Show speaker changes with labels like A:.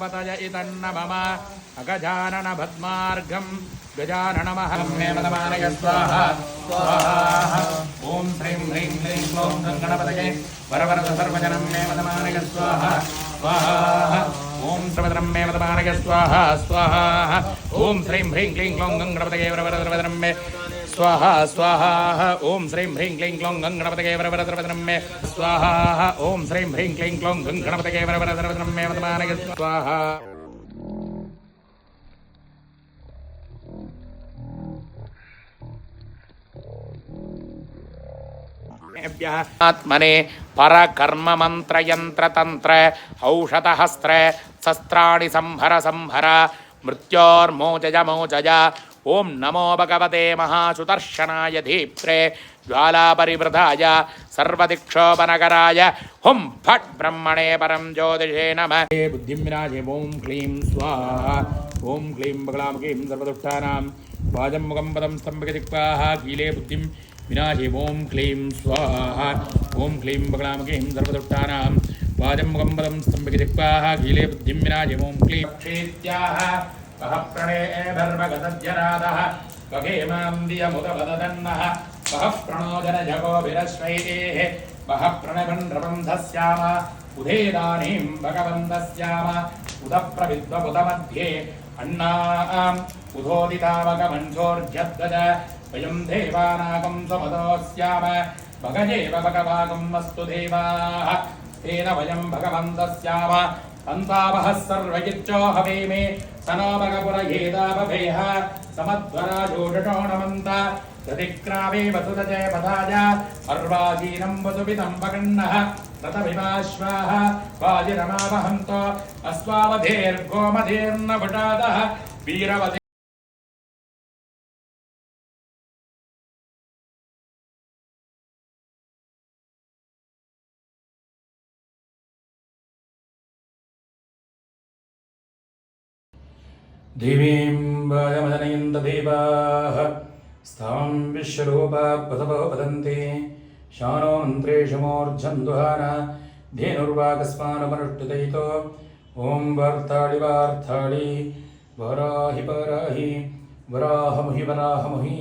A: पतय इतन्न मम अगजानन भद्मार्गं गजाननमहं मे मदमानय स्वाहा स्वाहा ॐ श्रीं ह्रीं क्लीं क्लौं गणपतये वरवरद सर्वजनं मे मदमानय स्वाहा स्वाहा ॐ सर्वजनं मे मदमानय स्वाहा स्वाहा ॐ श्रीं ह्रीं क्लीं क्लौं गणपतये वरवरद सर्वजनं मे स्वाहा स्वाहा ॐ श्रीं ह्रीं क्लीं क्लौं गणपतये वरवरद सर्वजनं मे स्वाहा ॐ श्रीं ह्रीं क्लीं क्लौं गणपतये वरवरद सर्वजनं मे मदमानय स्वाहा आत्मने परकर्म मंत्र यंत्र तंत्र औषधहस्त्र शस्त्राणि संहर संहर मृत्योर्मोचज मोचज ओं नमो भगवते महासुदर्शनाय धीप्रे ज्वालापरिवृताय सर्वदिक्षोपनकराय हुं फट् ब्रह्मणे परं ज्योतिषे नमः बुद्धिं विनाशे ओं क्लीं स्वाहा ओं क्लीं बगलामुखीं सर्वदुष्टानां वाजं मुखं पदं स्तम्भगदिक्वाः कीले बुद्धिं विनाशे ओं क्लीं स्वाहा ओं क्लीं बगलामुखीं सर्वदुष्टानां वाजं मुखं पदं स्तम्भगदिक्वाः कीले बुद्धिं विनाशे ओं क्लीं क्षेत्याः कः प्रणये धर्मगतज्जनादः कगेमां दियमुदवदन्नः कः प्रणोदनजगोभिरश्वैः कः प्रणवन्ध्रबन्धस्याम उदेदानीं भगवन्तस्याम उदप्रविद्वपुतमध्ये अन्नाम् उदोदितावगमन्सोर्जद्वज वयं देवानागं स्वमदोऽस्याम भगजेव भगवागं वस्तु देवाः तेन वयं भगवन्तस्याम अन्तावः सर्वयिर्चो हवेमे सनो भगपुरयेदावभेह समध्वराजोषोणमन्त प्रतिक्रामे वसुदजय पदाय अर्वाजीनं वसुपितं पगन्नः रतभिमाश्वाः वाजिरमावहन्तो अस्वावधेर्गोमधेर्नभुटादः वीरवधे देवीं वायमदनयन्तदेवाः स्थां विश्वरूपा प्रसवो वदन्ति शानो मन्त्रेषु मूर्धन्धुहान धेनुर्वाकस्मानमनुष्ठितैतो ॐ वार्ताळि वार्ताळि वराहि वराहि वराहमुहि वराहमुहि